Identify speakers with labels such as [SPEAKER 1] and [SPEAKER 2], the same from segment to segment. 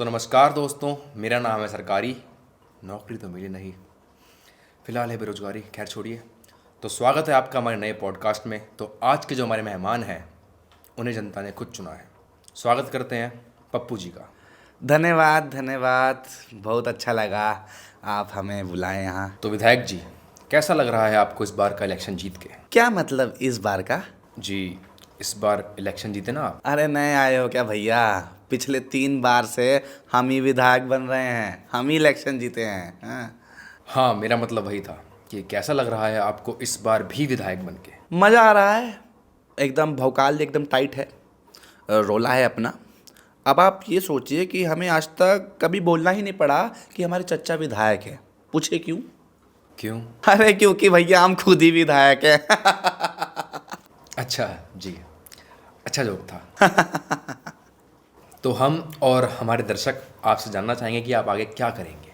[SPEAKER 1] तो नमस्कार दोस्तों, मेरा नाम है सरकारी। नौकरी तो मिली नहीं, फिलहाल है बेरोजगारी। खैर छोड़िए। तो स्वागत है आपका हमारे नए पॉडकास्ट में। तो आज के जो हमारे मेहमान हैं उन्हें जनता ने खुद चुना है। स्वागत करते हैं पप्पू जी का।
[SPEAKER 2] धन्यवाद धन्यवाद। बहुत अच्छा लगा आप हमें बुलाएं यहाँ।
[SPEAKER 1] तो विधायक जी, कैसा लग रहा है आपको इस बार का इलेक्शन जीत के?
[SPEAKER 2] क्या मतलब इस बार का?
[SPEAKER 1] जी, इस बार इलेक्शन जीते ना आप।
[SPEAKER 2] अरे नए आए हो क्या भैया? पिछले 3 बार से हम ही विधायक बन रहे हैं, हम ही इलेक्शन जीते हैं। हाँ।
[SPEAKER 1] हाँ, मेरा मतलब वही था कि कैसा लग रहा है आपको इस बार भी विधायक बन के?
[SPEAKER 2] मज़ा आ रहा है, एकदम भौकाल एकदम टाइट है, रोला है अपना। अब आप ये सोचिए कि हमें आज तक कभी बोलना ही नहीं पड़ा कि हमारे चच्चा विधायक है। पूछे क्यों?
[SPEAKER 1] क्यों?
[SPEAKER 2] अरे क्योंकि भैया हम खुद ही विधायक हैं।
[SPEAKER 1] अच्छा जी, अच्छा जोक था। तो हम और हमारे दर्शक आपसे जानना चाहेंगे कि आप आगे क्या करेंगे।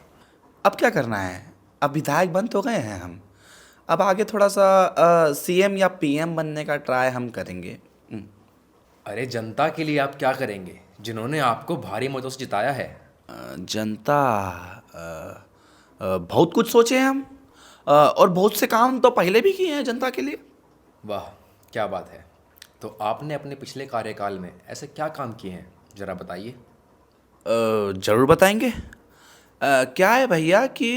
[SPEAKER 2] अब क्या करना है? अब विधायक बन तो गए हैं हम, अब आगे थोड़ा सा सीएम या पीएम बनने का ट्राई हम करेंगे।
[SPEAKER 1] अरे जनता के लिए आप क्या करेंगे जिन्होंने आपको भारी मतों से जिताया है?
[SPEAKER 2] जनता, बहुत कुछ सोचे हैं हम, और बहुत से काम तो पहले भी किए हैं जनता के लिए।
[SPEAKER 1] वाह, क्या बात है। तो आपने अपने पिछले कार्यकाल में ऐसे क्या काम किए हैं, ज़रा बताइए।
[SPEAKER 2] ज़रूर बताएंगे। क्या है भैया कि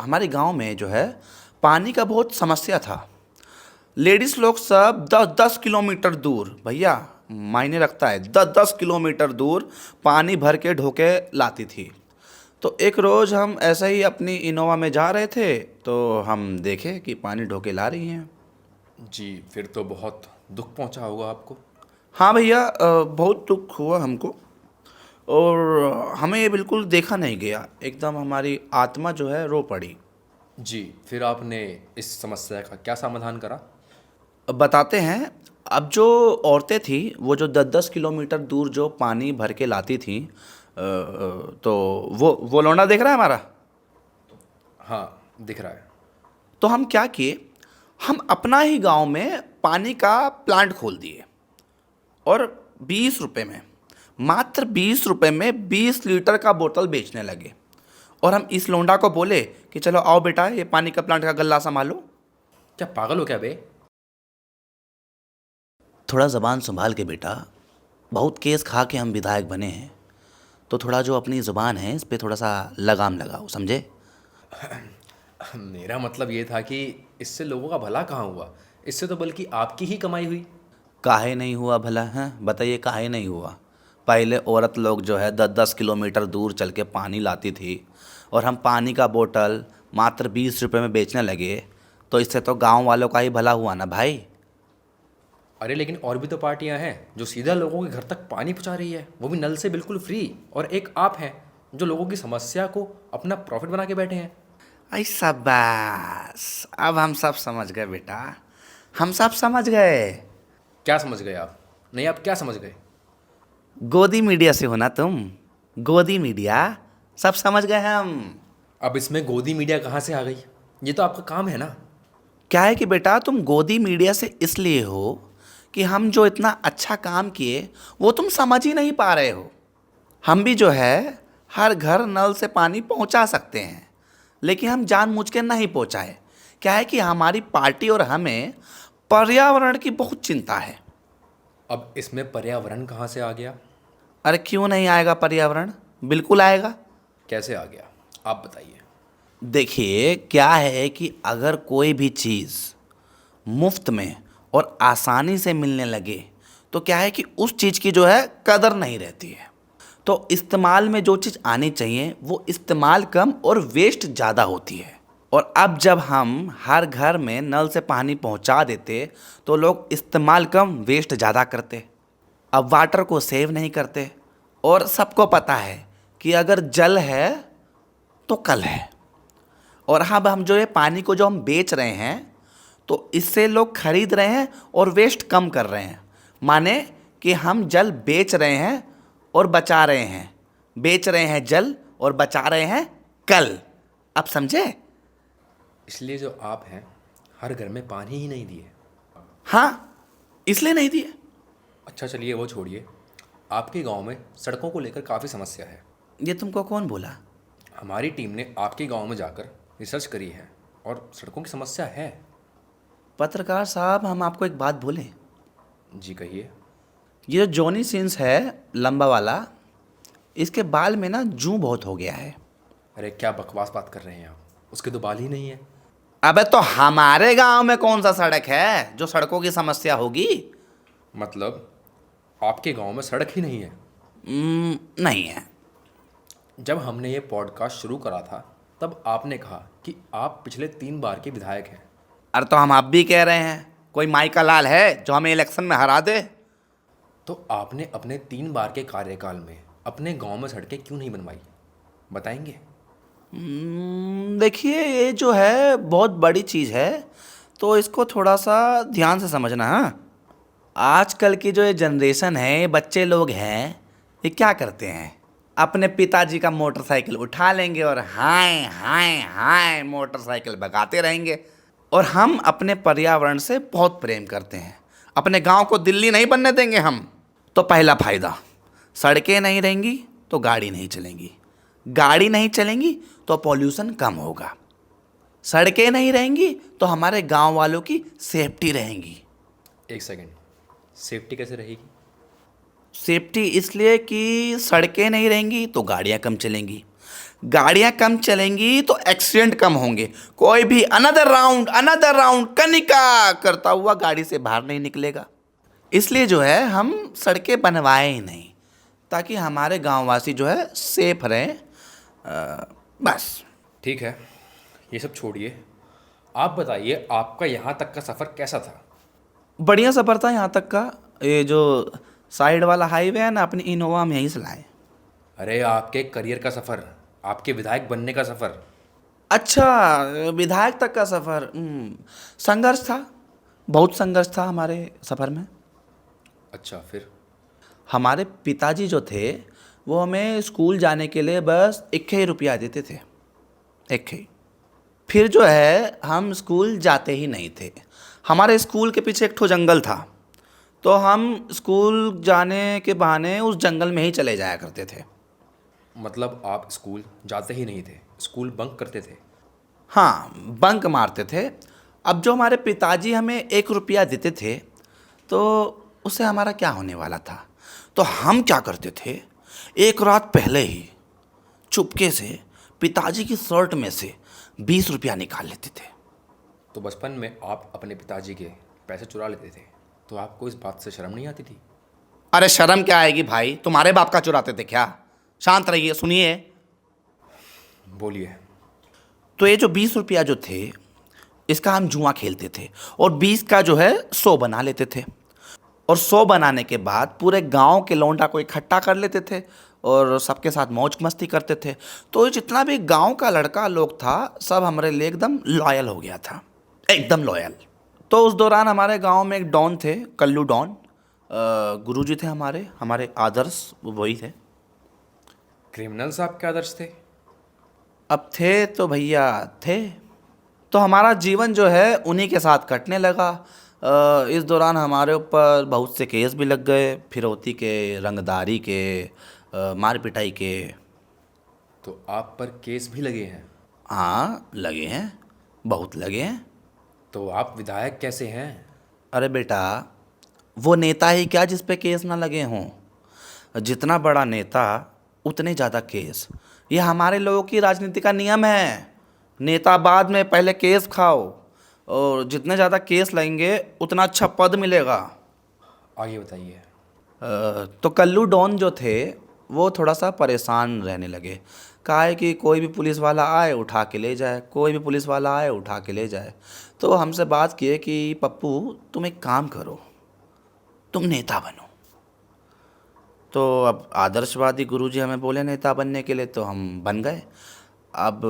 [SPEAKER 2] हमारे गांव में जो है पानी का बहुत समस्या था। लेडीज़ लोग सब 10-10 किलोमीटर दूर, भैया मायने रखता है, 10-10 किलोमीटर दूर पानी भर के ढोके लाती थी। तो एक रोज़ हम ऐसे ही अपनी इनोवा में जा रहे थे तो हम देखे कि पानी ढोके ला रही हैं।
[SPEAKER 1] जी, फिर तो बहुत दुख पहुंचा होगा आपको।
[SPEAKER 2] हाँ भैया, बहुत दुख हुआ हमको, और हमें ये बिल्कुल देखा नहीं गया, एकदम हमारी आत्मा जो है रो पड़ी।
[SPEAKER 1] जी, फिर आपने इस समस्या का क्या समाधान करा?
[SPEAKER 2] अब बताते हैं। अब जो औरतें थी वो जो 10-10 किलोमीटर दूर जो पानी भर के लाती थी, तो वो लौंडा देख रहा है हमारा।
[SPEAKER 1] हाँ, दिख रहा है।
[SPEAKER 2] तो हम क्या किए, हम अपना ही गांव में पानी का प्लांट खोल दिए, और 20 रुपए में, मात्र 20 रुपए में 20 लीटर का बोतल बेचने लगे। और हम इस लोंडा को बोले कि चलो आओ बेटा, ये पानी का प्लांट का गल्ला संभालो।
[SPEAKER 1] क्या पागल हो क्या बे?
[SPEAKER 2] थोड़ा ज़बान संभाल के बेटा, बहुत केस खा के हम विधायक बने हैं, तो थोड़ा जो अपनी ज़ुबान है इस पे थोड़ा सा लगाम लगाओ, समझे?
[SPEAKER 1] मेरा मतलब ये था कि इससे लोगों का भला कहाँ हुआ, इससे तो बल्कि आपकी ही कमाई हुई।
[SPEAKER 2] काहे नहीं हुआ भला है, बताइए काहे नहीं हुआ? पहले औरत लोग जो है 10-10 किलोमीटर दूर चल के पानी लाती थी, और हम पानी का बोतल मात्र 20 रुपए में बेचने लगे, तो इससे तो गांव वालों का ही भला हुआ ना भाई।
[SPEAKER 1] अरे लेकिन और भी तो पार्टियां हैं जो सीधा लोगों के घर तक पानी पहुंचा रही है, वो भी नल से बिल्कुल फ्री। और एक आप हैं जो लोगों की समस्या को अपना प्रॉफिट बना के बैठे हैं।
[SPEAKER 2] ऐसा बस, अब हम सब समझ गए बेटा, हम सब समझ गए।
[SPEAKER 1] क्या समझ गए आप? नहीं, आप क्या समझ गए?
[SPEAKER 2] गोदी मीडिया से हो ना तुम, गोदी मीडिया, सब समझ गए हम।
[SPEAKER 1] अब इसमें गोदी मीडिया कहाँ से आ गई? ये तो आपका काम है ना।
[SPEAKER 2] क्या है कि बेटा तुम गोदी मीडिया से इसलिए हो कि हम जो इतना अच्छा काम किए वो तुम समझ ही नहीं पा रहे हो। हम भी जो है हर घर नल से पानी पहुंचा सकते हैं, लेकिन हम जानबूझ के नहीं पहुंचाए। क्या है कि हमारी पार्टी और हमें पर्यावरण की बहुत चिंता है।
[SPEAKER 1] अब इसमें पर्यावरण कहाँ से आ गया?
[SPEAKER 2] अरे क्यों नहीं आएगा पर्यावरण, बिल्कुल आएगा।
[SPEAKER 1] कैसे आ गया, आप बताइए।
[SPEAKER 2] देखिए क्या है कि अगर कोई भी चीज़ मुफ्त में और आसानी से मिलने लगे तो क्या है कि उस चीज़ की जो है कदर नहीं रहती है। तो इस्तेमाल में जो चीज़ आनी चाहिए वो इस्तेमाल कम और वेस्ट ज़्यादा होती है। और अब जब हम हर घर में नल से पानी पहुंचा देते तो लोग इस्तेमाल कम वेस्ट ज़्यादा करते, अब वाटर को सेव नहीं करते। और सबको पता है कि अगर जल है तो कल है। और अब हम जो ये पानी को जो हम बेच रहे हैं तो इससे लोग खरीद रहे हैं और वेस्ट कम कर रहे हैं। माने कि हम जल बेच रहे हैं और बचा रहे हैं, बेच रहे हैं जल और बचा रहे हैं कल। अब समझे?
[SPEAKER 1] इसलिए जो आप हैं हर घर में पानी ही नहीं दिए।
[SPEAKER 2] हाँ, इसलिए नहीं दिए।
[SPEAKER 1] अच्छा चलिए वो छोड़िए, आपके गांव में सड़कों को लेकर काफ़ी समस्या है।
[SPEAKER 2] ये तुमको कौन बोला?
[SPEAKER 1] हमारी टीम ने आपके गांव में जाकर रिसर्च करी है और सड़कों की समस्या है।
[SPEAKER 2] पत्रकार साहब, हम आपको एक बात बोलें।
[SPEAKER 1] जी कहिए।
[SPEAKER 2] ये जो जॉनी सिंस है, लंबा वाला, इसके बाल में ना जूं बहुत हो गया है।
[SPEAKER 1] अरे क्या बकवास बात कर रहे हैं आप, उसके तो बाल ही नहीं है।
[SPEAKER 2] अबे तो हमारे गांव में कौन सा सड़क है जो सड़कों की समस्या होगी?
[SPEAKER 1] मतलब आपके गांव में सड़क ही नहीं है?
[SPEAKER 2] नहीं है।
[SPEAKER 1] जब हमने ये पॉडकास्ट शुरू करा था तब आपने कहा कि आप पिछले 3 बार के विधायक हैं।
[SPEAKER 2] अरे तो हम अब भी कह रहे हैं, कोई माई का लाल है जो हमें इलेक्शन में हरा दे?
[SPEAKER 1] तो आपने अपने 3 बार के कार्यकाल में अपने गांव में सड़कें क्यों नहीं बनवाई, बताएंगे?
[SPEAKER 2] देखिए, ये जो है बहुत बड़ी चीज़ है, तो इसको थोड़ा सा ध्यान से समझना। हाँ, आजकल की जो ये जनरेशन है, ये बच्चे लोग हैं, ये क्या करते हैं, अपने पिताजी का मोटरसाइकिल उठा लेंगे और हाय हाय हाय मोटरसाइकिल भगाते रहेंगे। और हम अपने पर्यावरण से बहुत प्रेम करते हैं, अपने गांव को दिल्ली नहीं बनने देंगे हम। तो पहला फायदा, सड़कें नहीं रहेंगी तो गाड़ी नहीं चलेंगी, गाड़ी नहीं चलेंगी तो पॉल्यूशन कम होगा, सड़कें नहीं रहेंगी तो हमारे गांव वालों की सेफ्टी रहेंगी।
[SPEAKER 1] एक सेकंड, सेफ्टी कैसे रहेगी?
[SPEAKER 2] सेफ्टी इसलिए कि सड़कें नहीं रहेंगी तो गाड़ियां कम चलेंगी, गाड़ियां कम चलेंगी तो एक्सीडेंट कम होंगे, कोई भी अनदर राउंड कनिका करता हुआ गाड़ी से बाहर नहीं निकलेगा। इसलिए जो है हम सड़कें बनवाए ही नहीं, ताकि हमारे गांववासी जो है सेफ रहें। बस।
[SPEAKER 1] ठीक है, ये सब छोड़िए, आप बताइए आपका यहाँ तक का सफ़र कैसा था?
[SPEAKER 2] बढ़िया सफ़र था यहाँ तक का। ये जो साइड वाला हाईवे है ना, अपनी इनोवा हम यहीं से लाए।
[SPEAKER 1] अरे आपके करियर का सफ़र, आपके विधायक बनने का सफ़र।
[SPEAKER 2] अच्छा, विधायक तक का सफ़र। संघर्ष था, बहुत संघर्ष था हमारे सफ़र में।
[SPEAKER 1] अच्छा, फिर?
[SPEAKER 2] हमारे पिताजी जो थे वो हमें स्कूल जाने के लिए बस 1 रुपया देते थे, 1। फिर जो है हम स्कूल जाते ही नहीं थे। हमारे स्कूल के पीछे एक ठो जंगल था, तो हम स्कूल जाने के बहाने उस जंगल में ही चले जाया करते थे।
[SPEAKER 1] मतलब आप स्कूल जाते ही नहीं थे, स्कूल बंक करते थे?
[SPEAKER 2] हाँ, बंक मारते थे। अब जो हमारे पिताजी हमें 1 रुपया देते थे, तो उससे हमारा क्या होने वाला था? तो हम क्या करते थे, एक रात पहले ही चुपके से पिताजी की शर्ट में से 20 रुपया निकाल लेते थे।
[SPEAKER 1] तो बचपन में आप अपने पिताजी के पैसे चुरा लेते थे, तो आपको इस बात से शर्म नहीं आती थी?
[SPEAKER 2] अरे शर्म क्या आएगी भाई, तुम्हारे बाप का चुराते थे क्या? शांत रहिए, सुनिए।
[SPEAKER 1] बोलिए।
[SPEAKER 2] तो ये जो 20 रुपया जो थे, इसका हम जुआ खेलते थे और 20 का जो है 100 बना लेते थे। और 100 बनाने के बाद पूरे गांव के लौंडा को इकट्ठा कर लेते थे और सबके साथ मौज मस्ती करते थे। तो जितना भी गांव का लड़का लोग था, सब हमारे लिए एकदम लॉयल हो गया था, एकदम लॉयल। तो उस दौरान हमारे गांव में एक डॉन थे, कल्लू डॉन। गुरुजी थे हमारे हमारे आदर्श, वही थे।
[SPEAKER 1] क्रिमिनल्स आपके आदर्श थे?
[SPEAKER 2] अब थे तो भैया थे। तो हमारा जीवन जो है उन्हीं के साथ कटने लगा। इस दौरान हमारे ऊपर बहुत से केस भी लग गए, फिरौती के, रंगदारी के, मार पिटाई के।
[SPEAKER 1] तो आप पर केस भी लगे हैं?
[SPEAKER 2] हाँ, लगे हैं, बहुत लगे हैं।
[SPEAKER 1] तो आप विधायक कैसे हैं?
[SPEAKER 2] अरे बेटा, वो नेता ही क्या जिस पे केस ना लगे हों। जितना बड़ा नेता उतने ज़्यादा केस। ये हमारे लोगों की राजनीति का नियम है। नेता बाद में, पहले केस खाओ, और जितने ज़्यादा केस लगेंगे उतना अच्छा पद मिलेगा।
[SPEAKER 1] आगे बताइए।
[SPEAKER 2] तो कल्लू डॉन जो थे वो थोड़ा सा परेशान रहने लगे। कहा है कि कोई भी पुलिस वाला आए उठा के ले जाए, कोई भी पुलिस वाला आए उठा के ले जाए। तो हमसे बात किए कि पप्पू, तुम एक काम करो, तुम नेता बनो। तो अब आदर्शवादी गुरुजी हमें बोले नेता बनने के लिए, तो हम बन गए। अब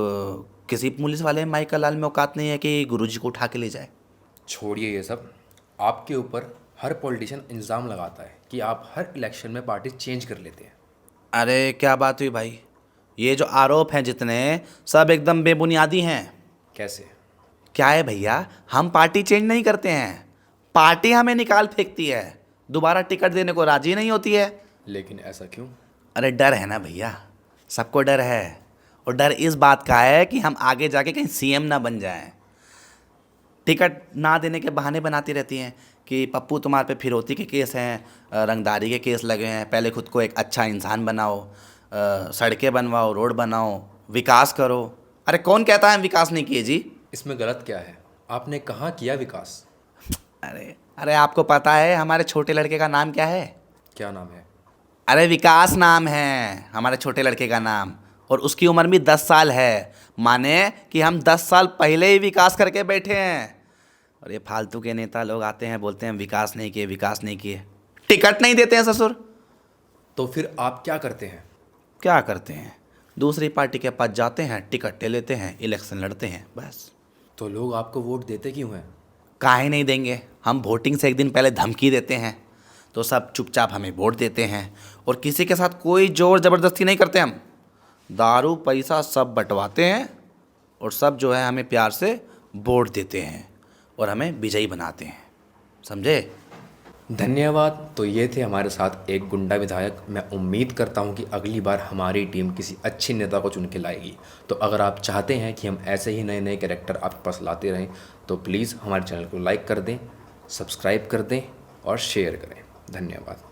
[SPEAKER 2] किसी पुलिस वाले माई का लाल में औकात नहीं है कि गुरुजी को उठा के ले जाए।
[SPEAKER 1] छोड़िए ये सब। आपके ऊपर हर पॉलिटिशियन इल्ज़ाम लगाता है कि आप हर इलेक्शन में पार्टी चेंज कर लेते हैं।
[SPEAKER 2] अरे क्या बात हुई भाई, ये जो आरोप हैं जितने, सब एकदम बेबुनियादी हैं।
[SPEAKER 1] कैसे?
[SPEAKER 2] क्या है भैया, हम पार्टी चेंज नहीं करते हैं, पार्टी हमें निकाल फेंकती है, दोबारा टिकट देने को राजी नहीं होती है।
[SPEAKER 1] लेकिन ऐसा क्यों?
[SPEAKER 2] अरे डर है ना भैया, सबको डर है। और डर इस बात का है कि हम आगे जाके कहीं सीएम ना बन जाएं। टिकट ना देने के बहाने बनाती रहती हैं कि पप्पू तुम्हारे पे फिरौती के केस हैं, रंगदारी के केस लगे हैं, पहले खुद को एक अच्छा इंसान बनाओ, सड़कें बनवाओ, रोड बनाओ, विकास करो। अरे कौन कहता है हम विकास नहीं किए जी?
[SPEAKER 1] इसमें गलत क्या है? आपने कहाँ किया विकास?
[SPEAKER 2] अरे अरे आपको पता है हमारे छोटे लड़के का नाम क्या है?
[SPEAKER 1] क्या नाम है?
[SPEAKER 2] अरे विकास नाम है हमारे छोटे लड़के का नाम, और उसकी उम्र भी 10 साल है। माने कि हम 10 साल पहले ही विकास करके बैठे हैं। और ये फालतू के नेता लोग आते हैं, बोलते हैं विकास नहीं किए, विकास नहीं किए, टिकट नहीं देते हैं ससुर।
[SPEAKER 1] तो फिर आप क्या करते हैं?
[SPEAKER 2] क्या करते हैं? दूसरी पार्टी के पास जाते हैं, टिकट ले लेते हैं, इलेक्शन लड़ते हैं, बस।
[SPEAKER 1] तो लोग आपको वोट देते क्यों हैं?
[SPEAKER 2] काहे नहीं देंगे? हम वोटिंग से एक दिन पहले धमकी देते हैं तो सब चुपचाप हमें वोट देते हैं। और किसी के साथ कोई जोर ज़बरदस्ती नहीं करते हम। दारू पैसा सब बंटवाते हैं और सब जो है हमें प्यार से वोट देते हैं और हमें विजयी बनाते हैं, समझे?
[SPEAKER 1] धन्यवाद। तो ये थे हमारे साथ एक गुंडा विधायक। मैं उम्मीद करता हूँ कि अगली बार हमारी टीम किसी अच्छी नेता को चुन के लाएगी। तो अगर आप चाहते हैं कि हम ऐसे ही नए नए कैरेक्टर आपके पास लाते रहें तो प्लीज़ हमारे चैनल को लाइक कर दें, सब्सक्राइब कर दें और शेयर करें। धन्यवाद।